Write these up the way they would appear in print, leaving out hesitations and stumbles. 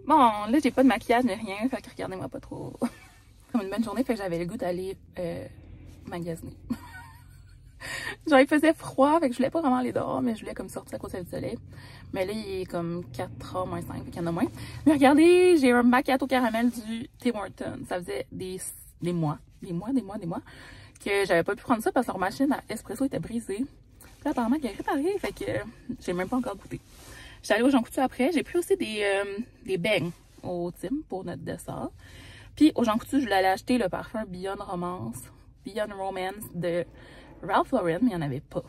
Bon, là, j'ai pas de maquillage ni rien, fait que regardez-moi pas trop. Comme une bonne journée, fait que j'avais le goût d'aller magasiner. Genre, il faisait froid, fait que je voulais pas vraiment aller dehors, mais je voulais comme sortir à cause du soleil. Mais là, il est comme 4h moins 5, fait qu'il y en a moins. Mais regardez, j'ai un macchiato caramel du Tim Hortons. Ça faisait des mois que j'avais pas pu prendre ça parce que leur machine à espresso était brisée. Puis là, apparemment, qu'elle est réparée, fait que j'ai même pas encore goûté. J'étais allée au Jean Coutu après. J'ai pris aussi des beignes au Tim pour notre dessert. Puis au Jean Coutu, je voulais aller acheter le parfum Beyond Romance de Ralph Lauren, mais il n'y en avait pas.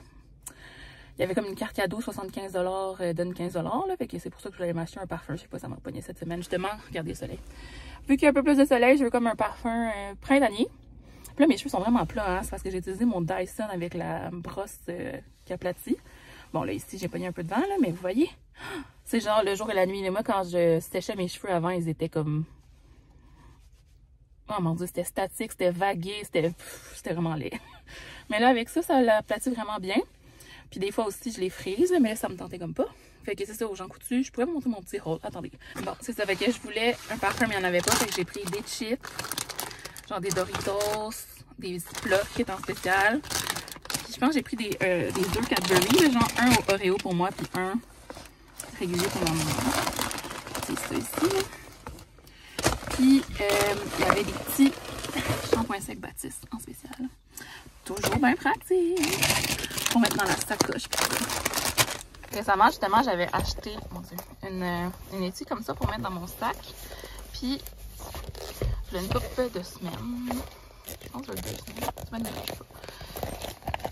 Il y avait comme une carte cadeau, 75$, donne 15$, là, fait que c'est pour ça que je voulais m'acheter un parfum. Je sais pas, ça m'a pogné cette semaine. Justement, regardez le soleil. Vu qu'il y a un peu plus de soleil, je veux comme un parfum printanier. Puis là, mes cheveux sont vraiment plats, hein. C'est parce que j'ai utilisé mon Dyson avec la brosse qui aplatit. Bon, là, ici, j'ai pogné un peu de vent, là, mais vous voyez, c'est genre le jour et la nuit. Et moi, quand je séchais mes cheveux avant, ils étaient comme... Oh mon Dieu, c'était statique, c'était vagué, c'était vraiment laid. Mais là, avec ça, ça l'aplatit vraiment bien. Puis des fois aussi, je les frise, mais là, ça me tentait comme pas. Fait que c'est ça, aux Jean Coutu. Je pourrais vous montrer mon petit haul. Attendez. Bon, c'est ça. Fait que je voulais un parfum, mais il n'y en avait pas. Fait que j'ai pris des chips, genre des Doritos, des Ziploc en spécial. Puis je pense que j'ai pris des œufs Cadbury, genre un au Oreo pour moi, puis un régulier pour ma maman. C'est ça ici. Puis il y avait des petits shampoings secs Baptiste en spécial. Toujours bien pratique pour mettre dans la sacoche. Récemment, justement, j'avais acheté, mon Dieu, une étui comme ça pour mettre dans mon sac. Puis, j'ai une couple de semaines. Je pense que je vais 2 semaines. Je sais pas.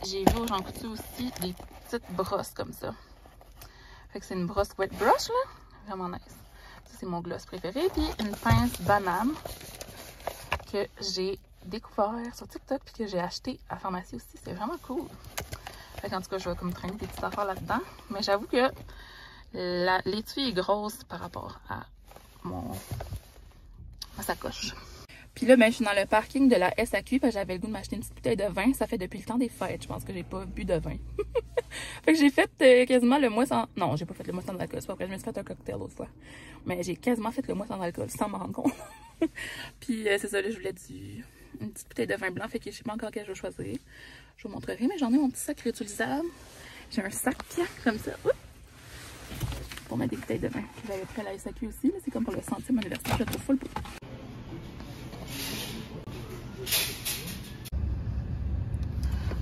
J'ai vu au Jean Coutu aussi des petites brosses comme ça. Fait que c'est une brosse wet brush, là. Vraiment nice. Ça, c'est mon gloss préféré. Puis, une pince banane que j'ai découvert sur TikTok puis que j'ai acheté à la pharmacie aussi. C'est vraiment cool. Fait qu'en tout cas, je vais comme traîner des petites affaires là-dedans. Mais j'avoue que l'étui est grosse par rapport à ma sacoche. Puis là, ben, je suis dans le parking de la SAQ parce que j'avais le goût de m'acheter une petite bouteille de vin. Ça fait depuis le temps des fêtes. Je pense que j'ai pas bu de vin. Fait que j'ai fait quasiment le mois sans... Non, j'ai pas fait le mois sans alcool. C'est pas vrai, je me suis fait un cocktail l'autre fois. Mais j'ai quasiment fait le mois sans alcool sans m'en rendre compte. Puis c'est ça, là, je voulais une petite bouteille de vin blanc. Fait que je sais pas encore quelle je vais choisir. Je vous montrerai, mais j'en ai mon petit sac réutilisable. J'ai un sac comme ça. Oups, pour mettre des bouteilles de vin. J'avais pris à la SAQ aussi. C'est comme pour le 100e anniversaire. Je le trouve full beau.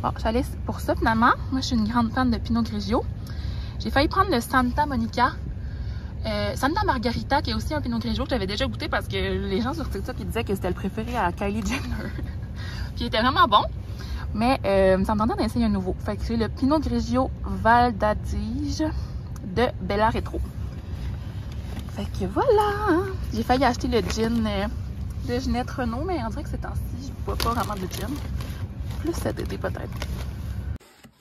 Bon, j'allais pour ça finalement. Moi, je suis une grande fan de Pinot Grigio. J'ai failli prendre le Santa Monica. Santa Margarita, qui est aussi un Pinot Grigio que j'avais déjà goûté parce que les gens sur TikTok ils disaient que c'était le préféré à Kylie Jenner. Puis il était vraiment bon. Mais ça me tentait d'essayer un nouveau. Fait que c'est le Pinot Grigio Val d'Adige de Bella Retro. Fait que voilà! J'ai failli acheter le gin de Ginette Renault, mais on dirait que ces temps-ci, je bois pas vraiment de gin. Plus cet été peut-être.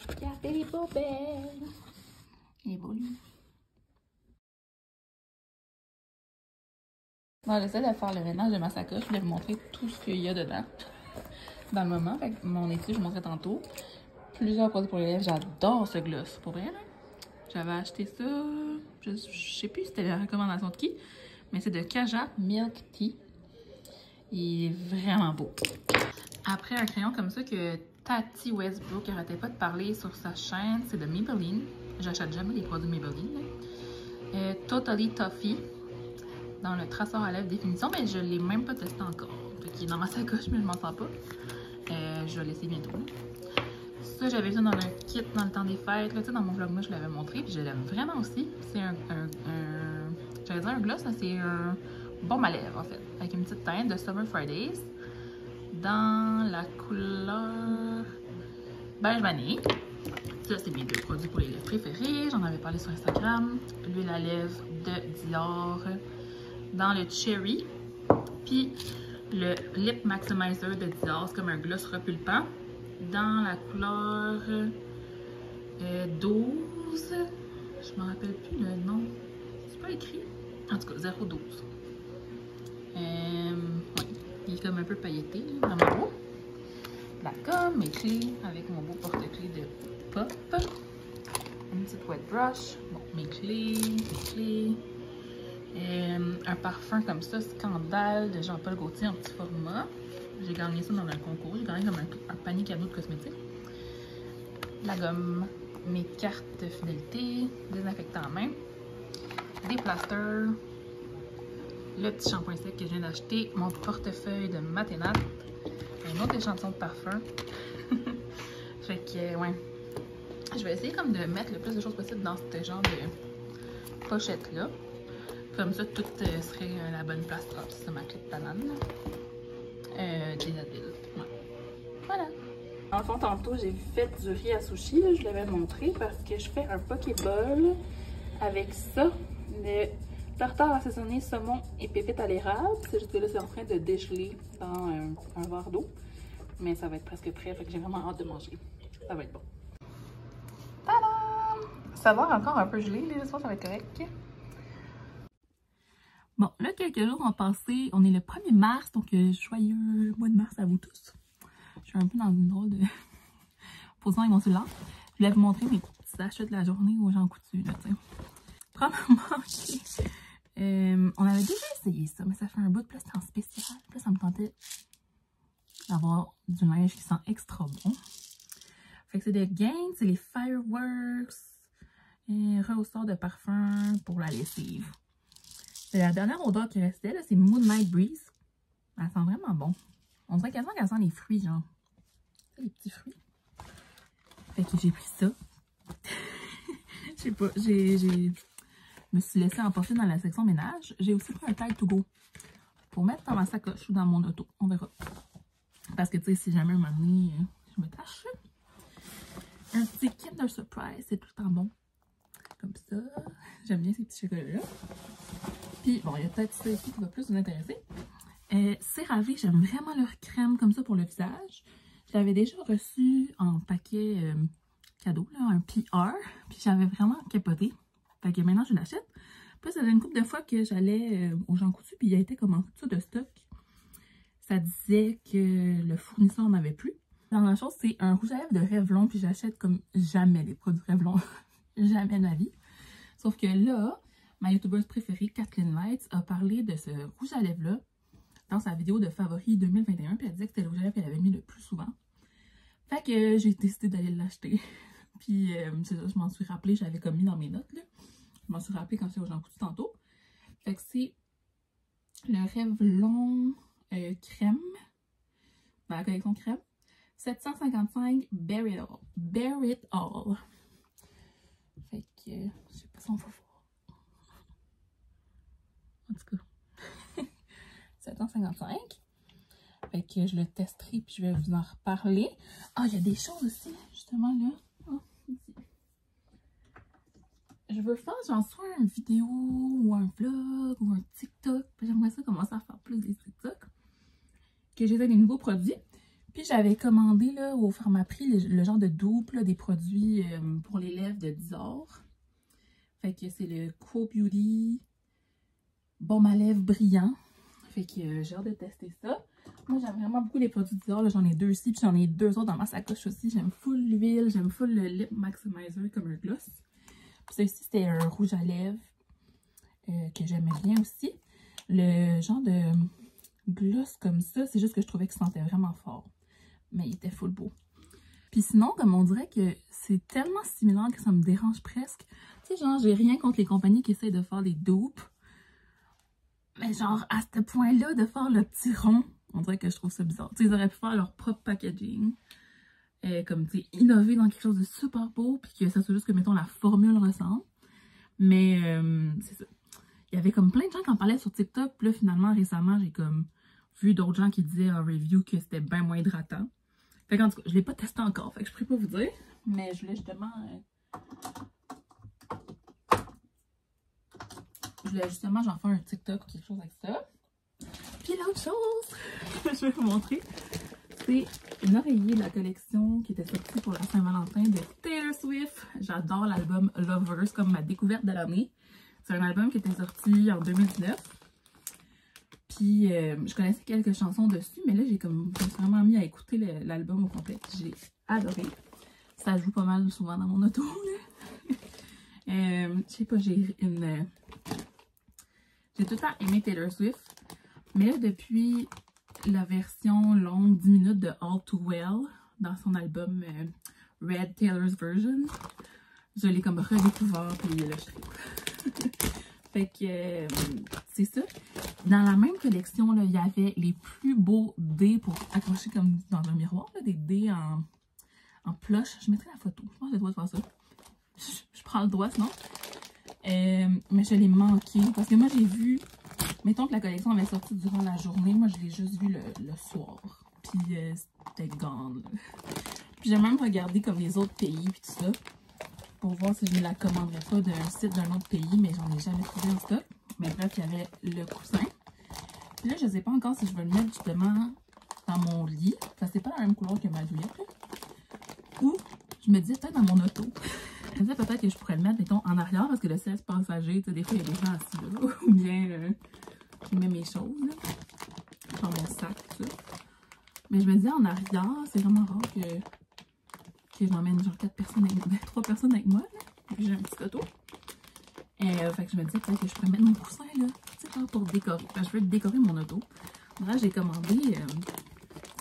Regardez les bobelles! Il est beau lui. Bon, j'essaie de faire le ménage de ma sacoche. Je voulais vous montrer tout ce qu'il y a dedans. Dans le moment, fait que mon étui, je vous montrais tantôt. Plusieurs produits pour les lèvres. J'adore ce gloss. Pour vrai, là. J'avais acheté ça. Je sais plus si c'était la recommandation de qui. Mais c'est de Kaja Milk Tea. Il est vraiment beau. Après, un crayon comme ça que Tati Westbrook n'arrêtait pas de parler sur sa chaîne, c'est de Maybelline. J'achète jamais des produits Maybelline. Totally Toffee. Dans le traceur à lèvres définition, mais je ne l'ai même pas testé encore. Il est dans ma sacoche, mais je m'en sens pas. Je vais laisser bientôt. Ça, j'avais vu dans un kit dans le temps des fêtes. Là, dans mon vlog, moi, je l'avais montré. Puis je l'aime vraiment aussi. C'est j'allais dire un gloss, c'est un baume à lèvres, en fait. Avec une petite teinte de Summer Fridays. Dans la couleur beige vanille. Ça, c'est mes 2 produits pour les lèvres préférés. J'en avais parlé sur Instagram. L'huile à lèvres de Dior dans le Cherry. Puis le Lip Maximizer de Dior, c'est comme un gloss repulpant. Dans la couleur 12. Je me rappelle plus le nom. C'est pas écrit. En tout cas, 012. Oui, il est comme un peu pailleté, vraiment beau. La gomme, mes clés, avec mon beau porte-clés de Pop. Une petite wet brush. Bon, mes clés. Un parfum comme ça, Scandale de Jean-Paul Gaultier en petit format. J'ai gagné ça dans un concours. J'ai gagné comme un panier cadeau de cosmétiques. La gomme, mes cartes de fidélité, désinfectant en main, des plasters, le petit shampoing sec que je viens d'acheter, mon portefeuille de Maténat, un autre échantillon de parfum. Fait que, ouais. Je vais essayer comme de mettre le plus de choses possible dans ce genre de pochette-là. Comme ça, tout serait la bonne place. Ah, c'est ma clé de banane. Des Advil. Ouais. Voilà. Dans le fond, tantôt, j'ai fait du riz à sushi. Là, je l'avais montré parce que je fais un pokéball avec ça. Le tartare assaisonné, saumon et pépites à l'érable. C'est juste que là, c'est en train de dégeler dans un verre d'eau. Mais ça va être presque prêt. Fait que j'ai vraiment hâte de manger. Ça va être bon. Tadam! Ça va encore un peu gelé. Les soirs, ça va être correct. Bon, là, quelques jours ont passé. On est le 1er mars, donc joyeux mois de mars à vous tous. Je suis un peu dans une drôle de position avec mon cellulaire. Je voulais vous montrer mes petits achats de la journée aux gens coutus, là, tu sais. Premièrement, on avait déjà essayé ça, mais ça fait un bout de plus en spécial. Puis là, ça me tentait d'avoir du linge qui sent extra bon. Fait que c'est des Gain, c'est les Fireworks, rehausseurs de parfum pour la lessive. C'est la dernière odeur qui restait, là, c'est Moonlight Breeze. Elle sent vraiment bon. On dirait quasiment qu'elle sent les fruits, genre. Les petits fruits. Fait que j'ai pris ça. Je sais pas, je me suis laissée emporter dans la section ménage. J'ai aussi pris un Tide to Go pour mettre dans ma sacoche ou dans mon auto. On verra. Parce que, tu sais, si jamais un moment donné, je me tâche. Un petit Kinder Surprise, c'est tout le temps bon. Comme ça. J'aime bien ces petits chocolats-là. Puis, bon, il y a peut-être ça ici qui va plus vous intéresser. CeraVe, j'aime vraiment leur crème comme ça pour le visage. Je l'avais déjà reçu en paquet cadeau, là, un PR. Puis j'avais vraiment capoté. Fait que maintenant, je l'achète. Puis ça faisait une couple de fois que j'allais aux gens coutus, puis il a été comme en rupture de stock. Ça disait que le fournisseur n'en avait plus. La dernière chose, c'est un rouge à lèvres de Revlon, puis j'achète comme jamais les produits Revlon. Jamais de ma vie. Sauf que là, ma youtubeuse préférée, Kathleen Lights, a parlé de ce rouge à lèvres-là dans sa vidéo de favoris 2021, puis elle disait que c'était le rouge à lèvres qu'elle avait mis le plus souvent. Fait que j'ai décidé d'aller l'acheter. Puis c'est ça, je m'en suis rappelé, j'avais comme mis dans mes notes, là. Je m'en suis rappelé quand j'étais aux gens coutus tantôt. Fait que c'est le Revlon crème, dans la collection crème, 755 Bear It All. Bear It All. Fait que, je sais pas si on va voir. En tout cas, 755. Fait que je le testerai puis je vais vous en reparler. Ah, il y a des choses aussi, justement, là. Oh, ici. Je veux faire, genre, soit une vidéo ou un vlog ou un TikTok. J'aimerais ça commencer à faire plus des TikTok. Que j'ai des nouveaux produits. Puis j'avais commandé, là, au Pharmaprix, le genre de dupe, là, des produits pour les lèvres de Dior. Fait que c'est le Quo Beauty Baume à lèvres brillant. Fait que j'ai hâte de tester ça. Moi, j'aime vraiment beaucoup les produits Dior. J'en ai 2 ici, puis j'en ai 2 autres dans ma sacoche aussi. J'aime full l'huile, j'aime full le Lip Maximizer comme un gloss. Puis ça ici, c'était un rouge à lèvres que j'aimais bien aussi. Le genre de gloss comme ça, c'est juste que je trouvais qu'il sentait vraiment fort. Mais il était full beau. Puis sinon, comme on dirait que c'est tellement similaire que ça me dérange presque. Tu sais, genre, j'ai rien contre les compagnies qui essayent de faire des dupes. Mais genre, à ce point-là, de faire le petit rond, on dirait que je trouve ça bizarre. Tu sais, ils auraient pu faire leur propre packaging. Comme, tu sais, innover dans quelque chose de super beau, puis que ça soit juste que, mettons, la formule ressemble. Mais, c'est ça. Il y avait comme plein de gens qui en parlaient sur TikTok. Puis là, finalement, récemment, j'ai comme vu d'autres gens qui disaient en review que c'était bien moins hydratant. Fait qu'en tout cas, je ne l'ai pas testé encore. Fait que je ne pourrais pas vous dire. Mais je voulais justement... j'en fais un TikTok ou quelque chose avec ça. Puis l'autre chose que je vais vous montrer, c'est une oreiller de la collection qui était sortie pour la Saint-Valentin de Taylor Swift. J'adore l'album Lovers comme ma découverte de l'année. C'est un album qui était sorti en 2019. Puis je connaissais quelques chansons dessus, mais là je me suis vraiment mis à écouter l'album au complet. J'ai adoré. Ça joue pas mal souvent dans mon auto. Je sais pas, j'ai j'ai tout le temps aimé Taylor Swift. Mais là, depuis la version longue 10 minutes de All Too Well, dans son album Red Taylor's Version, je l'ai comme redécouvert, puis là, je tripe. Fait que c'est ça. Dans la même collection, là, il y avait les plus beaux dés pour accrocher comme dans un miroir, là, des dés en plush. Je mettrai la photo. Je pense que j'ai le droit de faire ça. Je prends le droit sinon. Mais je l'ai manqué parce que moi j'ai vu, mettons que la collection avait sorti durant la journée, moi je l'ai juste vu le soir. Puis c'était gone. Puis j'ai même regardé comme les autres pays puis tout ça pour voir si je ne la commanderais pas d'un site d'un autre pays, mais j'en ai jamais trouvé en stock. Mais bref, il y avait le coussin. Puis là, je sais pas encore si je vais le mettre justement dans mon lit. Ça c'est pas la même couleur que ma douillette. Ou je me dis peut-être dans mon auto. Je me disais peut-être que je pourrais le mettre, mettons, en arrière parce que le siège passager, tu sais, des fois il y a des gens assis là. Ou bien je mets mes choses là. Dans mon sac, tout ça. Mais je me disais en arrière, c'est vraiment rare que je m'emmène genre 4 personnes avec moi, 3 personnes avec moi, là. Et puis j'ai un petit auto. Fait que je me disais peut-être que je pourrais mettre mon coussin là, tu sais, pour décorer. Enfin, je veux décorer mon auto. Là, j'ai commandé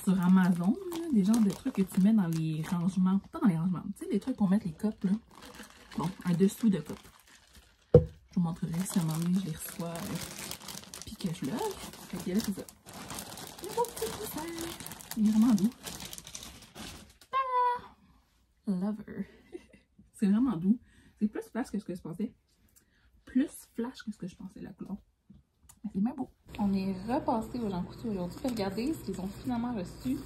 sur Amazon là, des genres de trucs que tu mets dans les rangements. Pas dans les rangements, tu sais, des trucs pour mettre les copes là. Bon, un dessous de coupe. Je vous montrerai si à un moment donné je les reçois puis que je l'ouvre. Fait que là, c'est ça. Il y a mon petit coussin. Il est vraiment doux. Ah! Lover. C'est vraiment doux. C'est plus flash que ce que je pensais. Plus flash que ce que je pensais, la couleur. Mais c'est bien beau. On est repassé aux Jean Coutu aujourd'hui. Regardez ce qu'ils ont finalement reçu.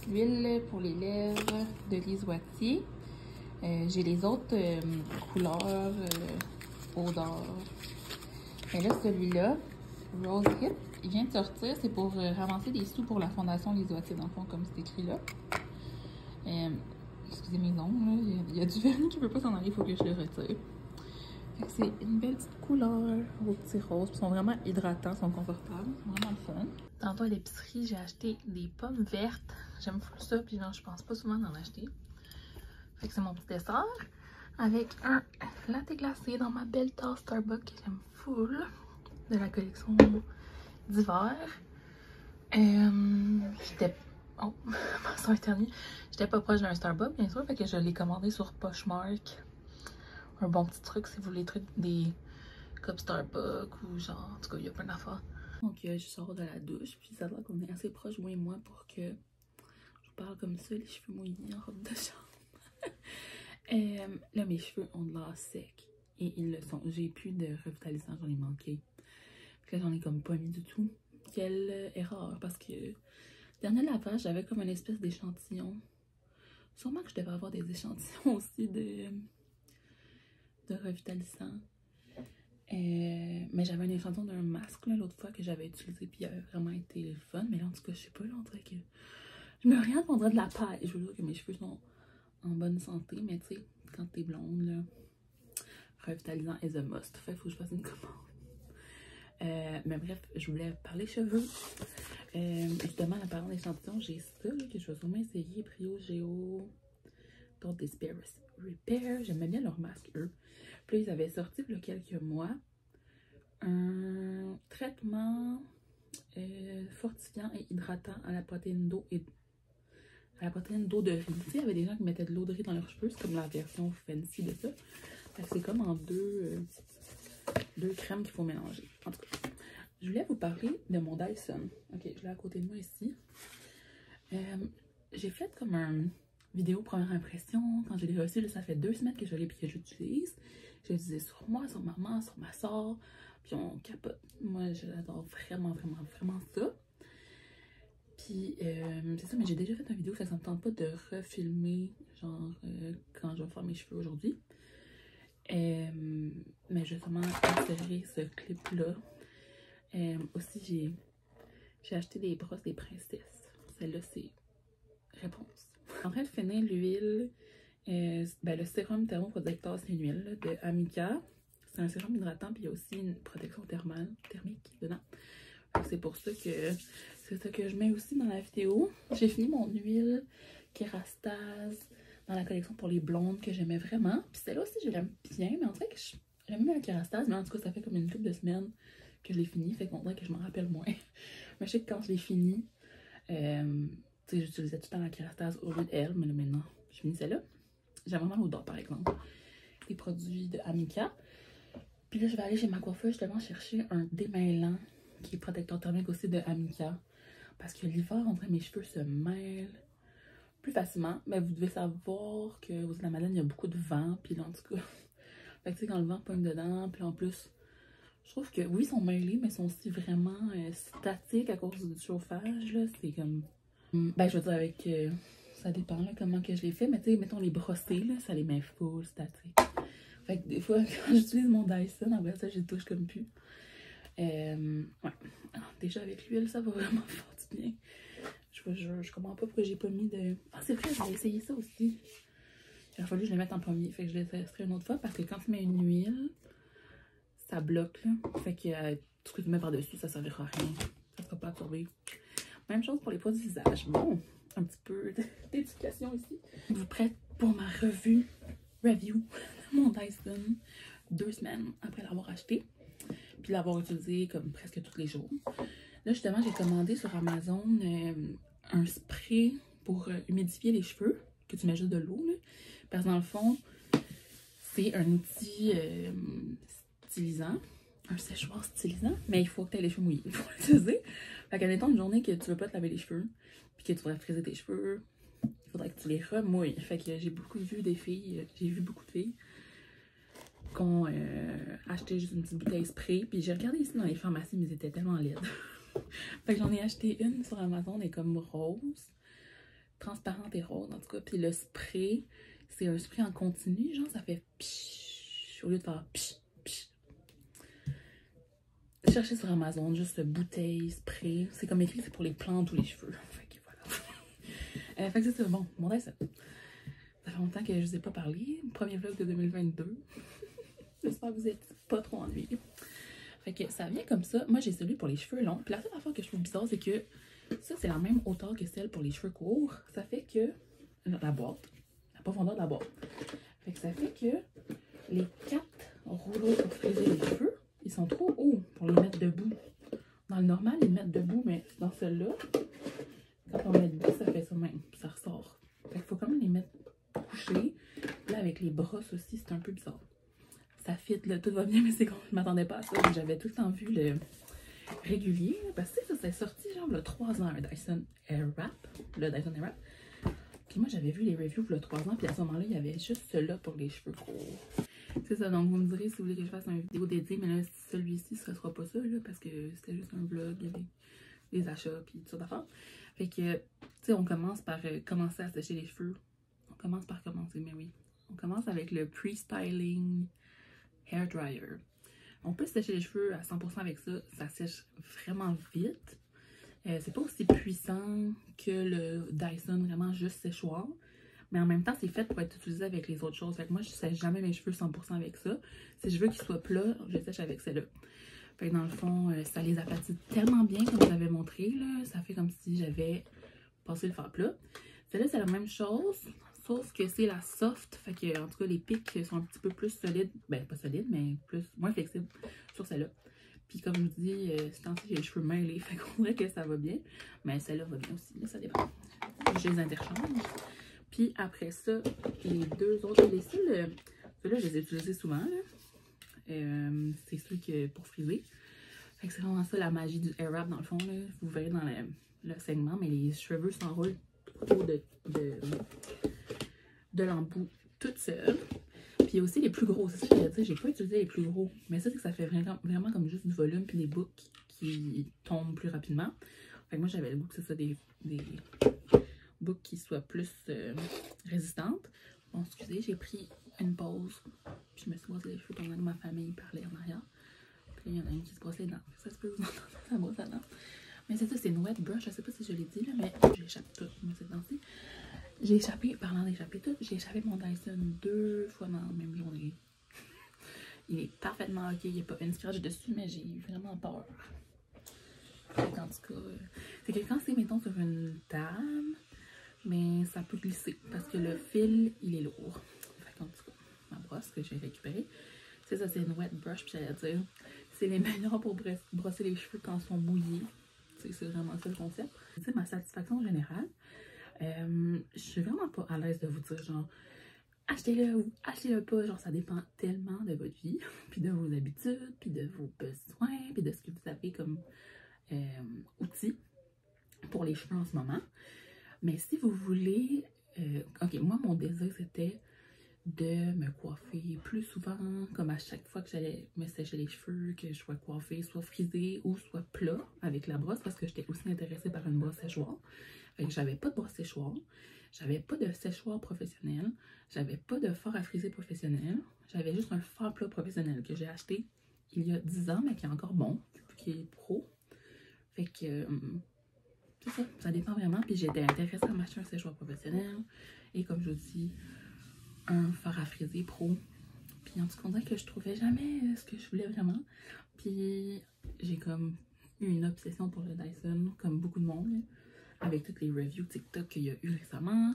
L'huile pour les lèvres de Lise Wattier. J'ai les autres couleurs, odeurs. Mais là, celui-là, Rose Hip, il vient de sortir. C'est pour ramasser des sous pour la fondation Lise Wattier, dans le fond, comme c'est écrit là. Excusez mes ongles, là. Il y a du vernis qui ne peut pas s'en aller, il faut que je le retire. C'est une belle petite couleur au petit rose. Ils sont vraiment hydratants, sont confortables. Vraiment le fun. Tantôt à l'épicerie, j'ai acheté des pommes vertes. J'aime full ça, puis genre, je pense pas souvent d'en acheter. Fait que c'est mon petit dessert avec un latte glacé dans ma belle tasse Starbucks que j'aime full de la collection d'hiver. J'étais... Oh, ma soeur éternuée. J'étais pas proche d'un Starbucks, bien sûr, fait que je l'ai commandé sur Poshmark. Un bon petit truc si vous voulez des cups Starbucks ou genre, en tout cas, il y a plein d'affaires. Donc, je sors de la douche, puis ça a l'air qu'on est assez proche, moi et moi, pour que je vous parle comme ça, les cheveux mouillés en robe de chambre. Là, mes cheveux ont de l'air sec et ils le sont. J'ai plus de revitalisant, j'en ai manqué. Puis là, j'en ai comme pas mis du tout. Quelle erreur, parce que dernier lavage, j'avais comme une espèce d'échantillon. Sûrement que je devais avoir des échantillons aussi de revitalisant. Mais j'avais un échantillon d'un masque l'autre fois que j'avais utilisé puis il avait vraiment été fun. Mais là, en tout cas, je sais pas, là, on dirait que je me regarde, on dirait de la paille. Je veux dire que mes cheveux sont en bonne santé, mais tu sais, quand t'es blonde, là, revitalisant is a must. Fait faut que je fasse une commande. Mais bref, je voulais parler cheveux. Justement, en parlant d'échantillons, j'ai ça là, que je vais sûrement essayer. Brio Géo Don't Despair Repair. J'aimais bien leur masque, eux. Puis là, ils avaient sorti il y a quelques mois un traitement fortifiant et hydratant à la protéine d'eau et à la protéine d'eau de riz. Tu sais, il y avait des gens qui mettaient de l'eau de riz dans leurs cheveux. C'est comme la version fancy de ça. C'est comme en deux crèmes qu'il faut mélanger. En tout cas, je voulais vous parler de mon Dyson. Ok, je l'ai à côté de moi ici. J'ai fait comme une vidéo première impression. Quand je l'ai reçu, là, ça fait 2 semaines que je l'ai et que j'utilise. J'ai utilisé sur moi, sur ma maman, sur ma soeur. Puis on capote. Moi, j'adore vraiment, vraiment, vraiment ça. Puis, c'est ça, mais j'ai déjà fait une vidéo, ça ne me tente pas de refilmer, genre, quand je vais faire mes cheveux aujourd'hui. Mais justement, insérer ce clip-là. Aussi, j'ai acheté des brosses des princesses. Celle-là, c'est réponse. En train de finir l'huile, le sérum thermoprotecteur, c'est une huile là, de Amica. C'est un sérum hydratant, puis il y a aussi une protection thermique dedans. C'est pour ça que c'est ça que je mets aussi dans la vidéo. J'ai fini mon huile Kérastase dans la collection pour les blondes que j'aimais vraiment. Puis celle-là aussi, je l'aime bien, mais en fait, j'aime bien la Kérastase, mais en tout cas, ça fait comme une couple de semaines que je l'ai fini, fait qu'on dirait que je m'en rappelle moins. Mais je sais que quand je l'ai fini, tu sais, j'utilisais tout le temps la Kerastase au lieu d'elle, mais là maintenant, je finissais là. J'aime vraiment l'odeur par exemple. Les produits de Amika. Puis là, je vais aller chez ma coiffeuse justement chercher un démêlant qui est protecteur thermique aussi de Amika. Parce que l'hiver, on dirait mes cheveux se mêlent plus facilement. Mais vous devez savoir que aux îles de la Madeleine, il y a beaucoup de vent. Puis là, en tout cas, fait que tu sais, quand le vent pogne dedans, puis en plus, je trouve que oui, ils sont mêlés, mais ils sont aussi vraiment statiques à cause du chauffage. Là, c'est comme. Ben, je veux dire, avec. Ça dépend là, comment que je les fais, mais tu sais, mettons les brossés, là, ça les met full statiques. Fait que des fois, quand j'utilise mon Dyson, après ça, je les touche comme plus. Ouais. Alors, déjà avec l'huile, ça va vraiment faire du bien. Je comprends pas pourquoi j'ai pas mis de. Ah, c'est vrai, j'avais essayé ça aussi. Il a fallu que je le mette en premier. Fait que je le testerai une autre fois parce que quand tu mets une huile, ça bloque là. Fait que tout ce que tu mets par-dessus, ça servira à rien. Ça sera pas absorbé. Même chose pour les produits de visage. Bon, un petit peu d'éducation ici. Vous prête pour ma review de mon Dyson 2 semaines après l'avoir acheté. Puis l'avoir utilisé comme presque tous les jours. Là, justement, j'ai commandé sur Amazon un spray pour humidifier les cheveux, que tu mets juste de l'eau. Parce que dans le fond, c'est un outil stylisant, un séchoir stylisant, mais il faut que tu aies les cheveux mouillés pour l'utiliser. Fait qu'admettons une journée que tu veux pas te laver les cheveux, puis que tu voudrais friser tes cheveux, il faudrait que tu les remouilles. Fait que j'ai vu des filles, j'ai vu beaucoup de filles qui ont acheté juste une petite bouteille spray. Puis j'ai regardé ici dans les pharmacies, mais ils étaient tellement laides. Fait que j'en ai acheté une sur Amazon, elle est comme rose, transparente et rose en tout cas. Puis le spray, c'est un spray en continu, genre ça fait psh, au lieu de faire psh, psh. Cherchez sur Amazon, juste bouteille, spray. C'est comme écrit, c'est pour les plantes ou les cheveux. Fait que voilà. Fait que c'est bon, mon Dyson. Ça fait longtemps que je vous ai pas parlé. Premier vlog de 2022. J'espère que vous êtes pas trop ennuyés. Fait que ça vient comme ça. Moi, j'ai celui pour les cheveux longs. Puis la seule affaire que je trouve bizarre, c'est que ça, c'est la même hauteur que celle pour les cheveux courts. Ça fait que... La boîte. La profondeur de la boîte. Fait que ça fait que les 4 rouleaux pour friser les cheveux, ils sont trop hauts pour les mettre debout. Dans le normal, ils mettent debout, mais dans celle-là, quand on met debout, ça fait ça même. Ça ressort. Fait qu'il faut quand même les mettre couchés. Là, avec les brosses aussi, c'est un peu bizarre. Ça fit, là, tout va bien, mais c'est qu'on je m'attendais pas à ça. J'avais tout le temps vu le régulier, parce que ça c'est sorti genre le 3 ans, un Dyson Airwrap, le Dyson Airwrap. Puis moi, j'avais vu les reviews pour le 3 ans, puis à ce moment-là, il y avait juste celui-là pour les cheveux courts. C'est ça, donc vous me direz si vous voulez que je fasse une vidéo dédiée, mais là, celui-ci, ce sera pas ça, là, parce que c'était juste un vlog, il y avait des achats, puis tout ça d'affaires. Fait que, tu sais, on commence par commencer à sécher les cheveux. On commence par commencer, mais oui. On commence avec le pre-styling hair dryer. On peut sécher les cheveux à 100% avec ça. Ça sèche vraiment vite. C'est pas aussi puissant que le Dyson, vraiment juste séchoir. Mais en même temps, c'est fait pour être utilisé avec les autres choses. Fait que moi, je sèche jamais mes cheveux 100% avec ça. Si je veux qu'ils soient plats, je sèche avec celle-là. Fait que dans le fond, ça les aplatit tellement bien comme j'avais montré. Là. Ça fait comme si j'avais passé le fer plat. Celle-là, c'est la même chose. Sauf que c'est la soft, fait que en tout cas les pics sont un petit peu plus solides, ben pas solides, mais moins flexibles sur celle-là. Puis comme je vous dis, c'est tant que j'ai les cheveux mêlés, fait qu'on dirait que ça va bien, mais celle-là va bien aussi, mais ça dépend. Je les interchange. Puis après ça, les deux autres, les ceux-là, je les ai utilisés souvent, c'est ceux que pour friser. Fait que c'est vraiment ça la magie du Airwrap dans le fond, là. Vous verrez dans le segment, mais les cheveux s'enroulent autour de l'embout toute seule. Puis il y a aussi les plus gros. C'est ça que je j'ai pas utilisé les plus gros. Mais ça, c'est que ça fait vraiment comme juste du volume puis des boucles qui tombent plus rapidement. Fait que moi, j'avais le goût que c'est ça, des boucles qui soient plus résistantes. Bon, excusez, j'ai pris une pause. Puis je me suis brossé les cheveux pendant que ma famille parlait en arrière. Puis là, il y en a une qui se brosse les dents. Ça se peut vous entendre, ça brosse la dent. Mais c'est ça, c'est une wet brush. Je sais pas si je l'ai dit, là, mais j'échappe tout, moi, cette dent-ci. J'ai échappé, parlant d'échapper tout, j'ai échappé mon Dyson 2 fois dans la même journée. Il est parfaitement ok, il n'y a pas une scratch dessus, mais j'ai eu vraiment peur. Donc, en tout cas, c'est que quand c'est, mettons, sur une table, mais ça peut glisser parce que le fil, il est lourd. Fait qu'en tout cas, ma brosse que j'ai récupérée, c'est ça, c'est une wet brush, puis j'allais dire, c'est les meilleurs pour brosser les cheveux quand ils sont mouillés. C'est vraiment ça le concept. C'est ma satisfaction générale. Je suis vraiment pas à l'aise de vous dire genre achetez-le ou achetez-le pas. Genre ça dépend tellement de votre vie, puis de vos habitudes, puis de vos besoins, puis de ce que vous avez comme outils pour les cheveux en ce moment. Mais si vous voulez... ok, moi mon désir c'était de me coiffer plus souvent, comme à chaque fois que j'allais me sécher les cheveux, que je sois coiffée, soit frisée ou soit plat avec la brosse, parce que j'étais aussi intéressée par une brosse séchoir. Fait que j'avais pas de brosse séchoir, j'avais pas de séchoir professionnel, j'avais pas de fard à friser professionnel, j'avais juste un fard plat professionnel que j'ai acheté il y a 10 ans, mais qui est encore bon, qui est pro. Fait que c'est ça, ça dépend vraiment. Puis j'étais intéressée à m'acheter un séchoir professionnel et comme je vous dis, un fard à friser pro. Puis en tout cas, on dirait que je trouvais jamais ce que je voulais vraiment. Puis j'ai comme eu une obsession pour le Dyson, comme beaucoup de monde, avec toutes les reviews TikTok qu'il y a eu récemment.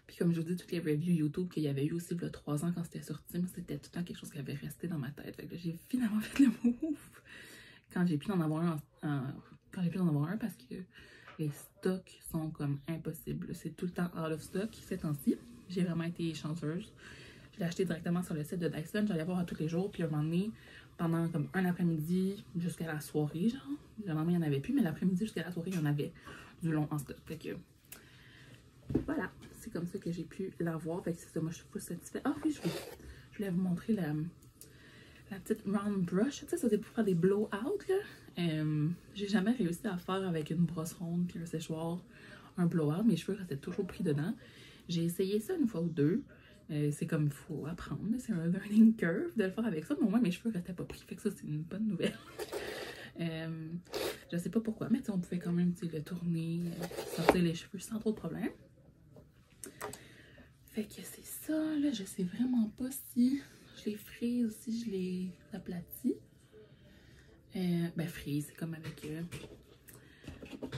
Puis comme je vous dis, toutes les reviews YouTube qu'il y avait eu aussi il y a 3 ans quand c'était sorti, moi c'était tout le temps quelque chose qui avait resté dans ma tête. Fait que j'ai finalement fait le move quand j'ai pu en avoir un, parce que les stocks sont comme impossibles. C'est tout le temps out of stock ces temps-ci. J'ai vraiment été chanceuse. Je l'ai acheté directement sur le site de Dyson. J'allais voir tous les jours. Puis à un moment donné, pendant comme un après-midi jusqu'à la soirée, genre, le lendemain, il n'y en avait plus, mais l'après-midi jusqu'à la soirée, il y en avait du long en stock. Fait que voilà, c'est comme ça que j'ai pu l'avoir. Fait que c'est ça, moi je suis full satisfaite. Ah oui, je voulais vous montrer la petite round brush. Tu sais, ça c'est pour faire des blow-out là. J'ai jamais réussi à faire avec une brosse ronde puis un séchoir un blow-out. Mes cheveux restaient toujours pris dedans. J'ai essayé ça une fois ou deux. C'est comme il faut apprendre. C'est un learning curve de le faire avec ça. Mais au moins mes cheveux restaient pas pris. Fait que ça c'est une bonne nouvelle. Je sais pas pourquoi, mais on pouvait quand même le tourner, sortir les cheveux sans trop de problème. Fait que c'est ça, là, je sais vraiment pas si je les frise ou si je les aplatis. Ben frise, c'est comme avec...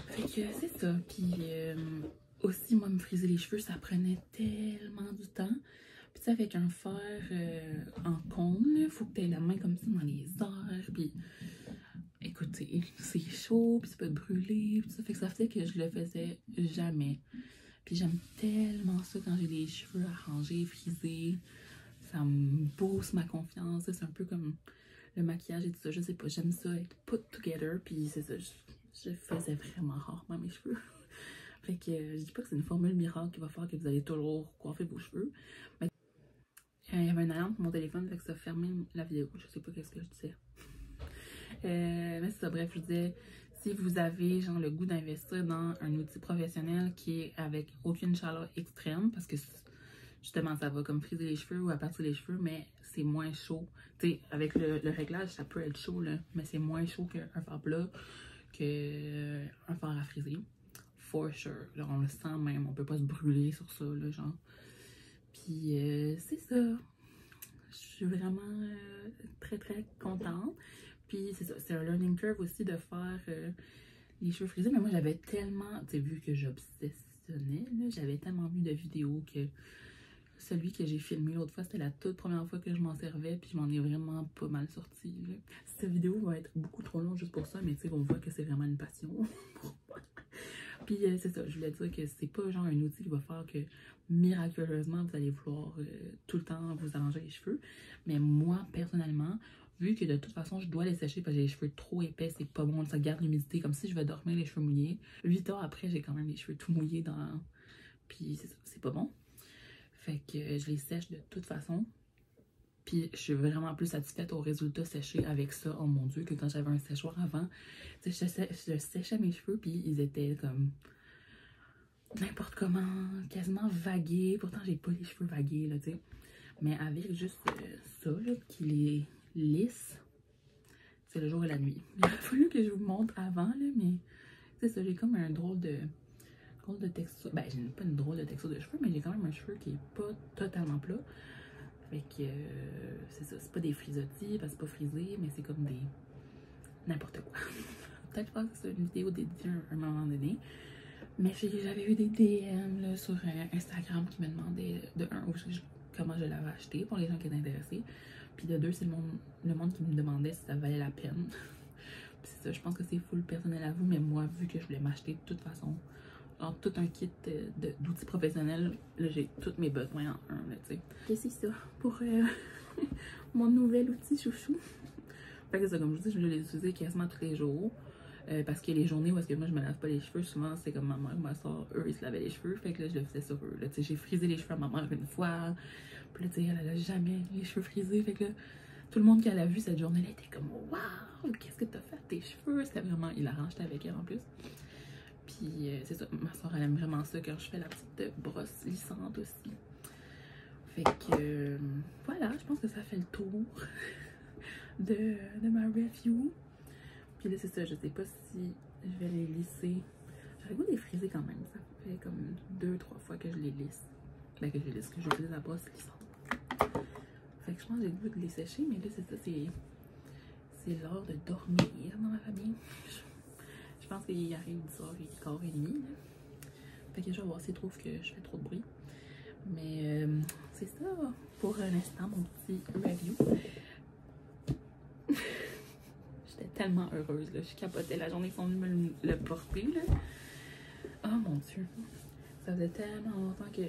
Fait que c'est ça, puis aussi moi me friser les cheveux, ça prenait tellement du temps. Puis tu sais, avec un fer en cône, il faut que tu aies la main comme ça dans les airs, puis... Écoutez, c'est chaud, puis ça peut brûler, puis ça fait que ça faisait que je le faisais jamais. Puis j'aime tellement ça quand j'ai les cheveux arrangés, frisés. Ça me booste ma confiance. C'est un peu comme le maquillage et tout ça. Je sais pas, j'aime ça être put together. Puis c'est ça, je faisais vraiment rarement mes cheveux. Fait que je dis pas que c'est une formule miracle qui va faire que vous allez toujours coiffer vos cheveux. Mais il y avait une alarme pour mon téléphone, fait que ça fermait la vidéo. Je sais pas qu'est-ce que je disais. Mais c'est ça, bref, je vous disais, si vous avez genre le goût d'investir dans un outil professionnel qui est avec aucune chaleur extrême, parce que justement ça va comme friser les cheveux ou aplatir les cheveux, mais c'est moins chaud. Tu sais, avec le réglage, ça peut être chaud, là, mais c'est moins chaud qu'un fard plat, qu'un fard à friser. For sure. Là, on le sent même, on peut pas se brûler sur ça, là, genre. Puis c'est ça. Je suis vraiment très très contente. Puis c'est ça, c'est un learning curve aussi de faire les cheveux frisés. Mais moi j'avais tellement, tu sais, vu que j'obsessionnais, j'avais tellement vu de vidéos que celui que j'ai filmé l'autre fois, c'était la toute première fois que je m'en servais. Puis je m'en ai vraiment pas mal sorti. Cette vidéo va être beaucoup trop longue juste pour ça, mais tu sais, on voit que c'est vraiment une passion. Puis c'est ça, je voulais dire que c'est pas genre un outil qui va faire que miraculeusement vous allez vouloir tout le temps vous arranger les cheveux. Mais moi, personnellement, vu que de toute façon je dois les sécher parce que j'ai les cheveux trop épais, c'est pas bon, ça garde l'humidité, comme si je vais dormir les cheveux mouillés. 8 heures après, j'ai quand même les cheveux tout mouillés dans... Puis c'est ça, c'est pas bon. Fait que je les sèche de toute façon. Puis je suis vraiment plus satisfaite au résultat séché avec ça, oh mon dieu, que quand j'avais un séchoir avant. Tu sais, je séchais mes cheveux, puis ils étaient comme n'importe comment, quasiment vagués. Pourtant, j'ai pas les cheveux vagués, là, tu sais. Mais avec juste ça, là, qui les lisse, c'est le jour et la nuit. Il a fallu que je vous montre avant, là, mais c'est ça, j'ai comme un drôle de texture. Ben, j'ai pas une drôle de texture de cheveux, mais j'ai quand même un cheveu qui est pas totalement plat. Fait que c'est ça, c'est pas des frisottis, parce que c'est pas frisé, mais c'est comme des... n'importe quoi. Peut-être je pense que c'est une vidéo dédiée à un moment donné. Mais j'avais eu des DM là, sur Instagram qui me demandaient comment je l'avais acheté pour les gens qui étaient intéressés. Puis de deux, c'est le monde qui me demandait si ça valait la peine. Puis c'est ça, je pense que c'est full personnel à vous, mais moi, vu que je voulais m'acheter de toute façon, genre tout un kit d'outils professionnels, là j'ai tous mes besoins en un, là, tu sais. Et c'est ça pour mon nouvel outil chouchou. Fait que c'est ça, comme je vous dis, je vais les utiliser quasiment tous les jours. Parce que les journées où est-ce que moi je me lave pas les cheveux, souvent c'est comme ma mère, ma soeur, eux ils se lavaient les cheveux. Fait que là je le faisais sur eux. Là, tu sais, j'ai frisé les cheveux à ma mère une fois. Puis là, tu sais, elle a jamais les cheveux frisés. Fait que là, tout le monde qui l'a vu cette journée-là était comme waouh, qu'est-ce que t'as fait à tes cheveux? C'était vraiment hilarant, j'étais avec elle en plus. Puis c'est ça, ma soeur elle aime vraiment ça quand je fais la petite brosse lissante aussi. Fait que voilà, je pense que ça fait le tour de ma review. Puis là, c'est ça, je sais pas si je vais les lisser. J'aurais le goût de les friser quand même. Ça fait comme 2-3 fois que je les lisse. Ben, que je les lisse, que j'utilise la brosse lissante. Fait que je pense que j'ai le goût de les sécher, mais là, c'est ça, c'est l'heure de dormir dans ma famille. Je pense qu'il arrive 10h15. Fait que je vais voir s'ils trouvent que je fais trop de bruit. Mais c'est ça pour l'instant, mon petit review. J'étais tellement heureuse, là. Je capotais la journée qu'ils sont venus me le porter, là. Oh mon Dieu. Ça faisait tellement longtemps que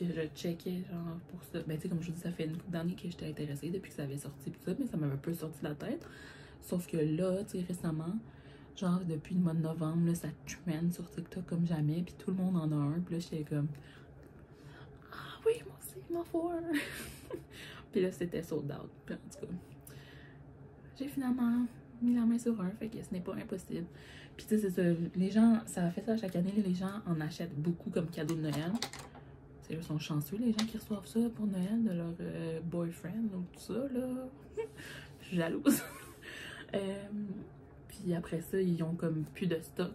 je checkais, genre, pour ça. Ben, tu sais, comme je vous dis, ça fait une couple d'années que j'étais intéressée depuis que ça avait sorti, pis tout ça, mais ça m'avait un peu sorti de la tête. Sauf que là, tu sais, récemment, genre, depuis le mois de novembre, là, ça trend sur TikTok comme jamais, puis tout le monde en a un, puis là, j'étais comme, ah oui, moi aussi, il m'en faut un. Puis là, c'était sold out, puis en tout cas, j'ai finalement mis la main sur un, fait que ce n'est pas impossible. Puis tu sais, c'est ça, les gens, ça fait ça chaque année, les gens en achètent beaucoup comme cadeau de Noël. Ils sont chanceux, les gens qui reçoivent ça pour Noël de leur boyfriend ou tout ça, là. Je suis jalouse. Puis après ça, ils ont comme plus de stock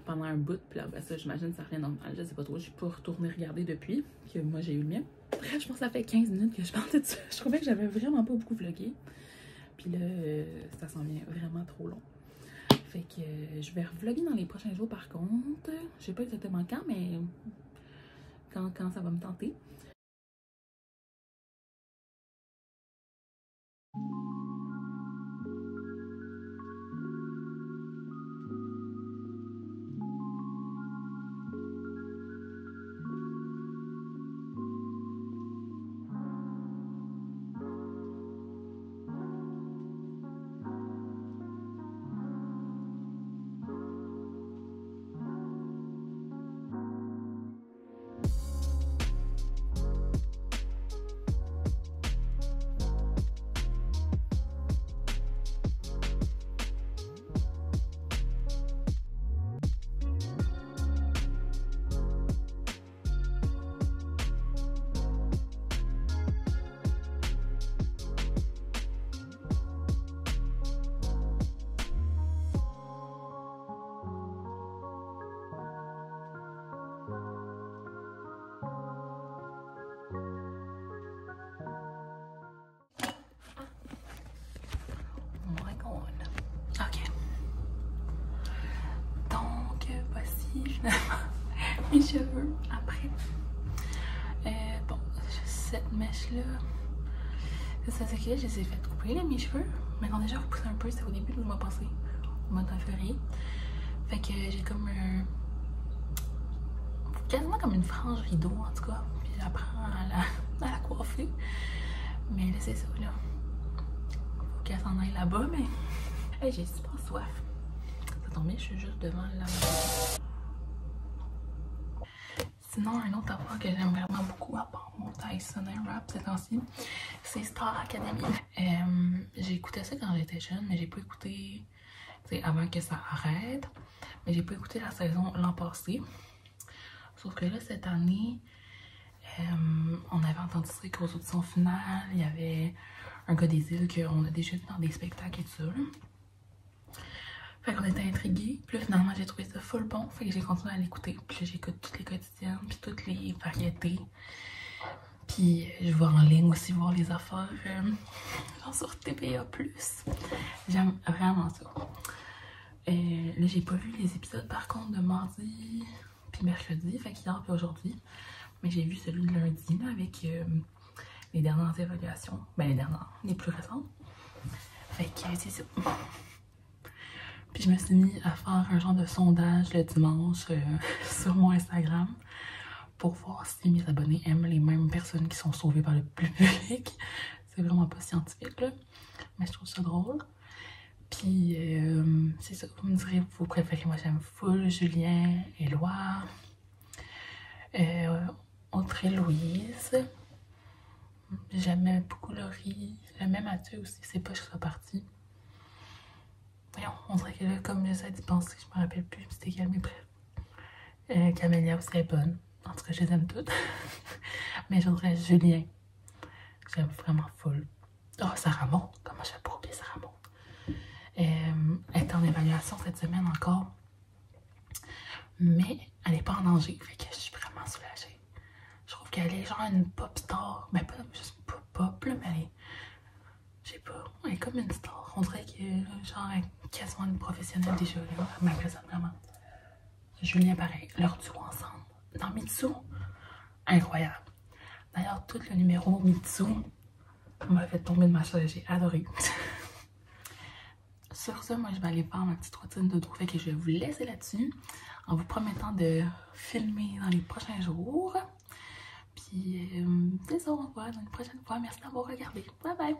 pendant un bout. Puis après ça, j'imagine que ça rien normal. Je sais pas trop, je suis pas retournée regarder depuis que moi j'ai eu le mien. Bref, je pense que ça fait 15 minutes que je parlais de ça. Je trouvais que j'avais vraiment pas beaucoup vlogué. Puis là, ça s'en vient vraiment trop long. Fait que je vais revlogger dans les prochains jours par contre. Je sais pas exactement quand, mais quand ça va me tenter. Ok. Donc, voici finalement mes cheveux après. Bon, cette mèche-là, c'est ça que je les ai fait couper, là, mes cheveux. Mais ils ont déjà repoussé un peu, c'était au début du mois passé, au mois de février. Fait que j'ai comme quasiment comme une frange rideau en tout cas. Puis j'apprends à la coiffer. Mais là, c'est ça, là. Faut qu'elle s'en aille là-bas, mais. Hey, j'ai super soif. Ça tombe bien, je suis juste devant la maison. Sinon, un autre affaire que j'aime vraiment beaucoup, à part mon Tyson Airwrap ces temps-ci, c'est Star Academy. J'ai écouté ça quand j'étais jeune, mais j'ai pas écouté avant que ça arrête. Mais j'ai pas écouté la saison l'an passé. Sauf que là, cette année, on avait entendu ça qu'aux auditions finales, il y avait un gars des îles qu'on a déjà vu dans des spectacles et tout ça. Fait qu'on était intrigués. Puis là, finalement, j'ai trouvé ça full bon. Fait que j'ai continué à l'écouter. Puis là, j'écoute toutes les quotidiennes, puis toutes les variétés. Puis je vais en ligne aussi voir les affaires genre sur TVA+. J'aime vraiment ça. Là, j'ai pas vu les épisodes par contre de mardi puis mercredi. Fait qu'hier puis aujourd'hui. Mais j'ai vu celui de lundi là, avec les dernières évaluations. Ben, les dernières, les plus récentes. Fait que c'est ça. Puis je me suis mis à faire un genre de sondage le dimanche sur mon Instagram pour voir si mes abonnés aiment les mêmes personnes qui sont sauvées par le public. C'est vraiment pas scientifique là, mais je trouve ça drôle. Puis c'est ça, vous me direz vous préférez. Moi j'aime full Julien, Éloi, Audrey-Louise. J'aimais beaucoup Laurie, j'aimais Mathieu aussi, c'est pas que je sois partie. Voyons, on dirait que là, comme j'essaie d'y penser, je me rappelle plus c'était quel mes préférés. Camélia aussi est bonne, en tout cas je les aime toutes. Mais je dirais Julien, j'aime vraiment full. Oh, Sarah Maud, comment je fais pour oublier Sarah Maud? Elle est en évaluation cette semaine encore, mais elle n'est pas en danger, fait que je suis vraiment soulagée. Je trouve qu'elle est genre une pop star, mais pas juste pop là, mais elle est, je sais pas, elle est comme une star. On dirait que genre elle est quasiment une professionnelle déjà, là. Elle m'impressionne vraiment. Julien pareil, leur duo ensemble. Dans Mitsu, incroyable. D'ailleurs, tout le numéro Mitsu m'a fait tomber de ma chaise, j'ai adoré. Sur ce, moi je vais aller faire ma petite routine de dos, fait que je vais vous laisser là-dessus en vous promettant de filmer dans les prochains jours. Puis c'est ça, on se voit dans une prochaine fois. Merci d'avoir regardé. Bye bye!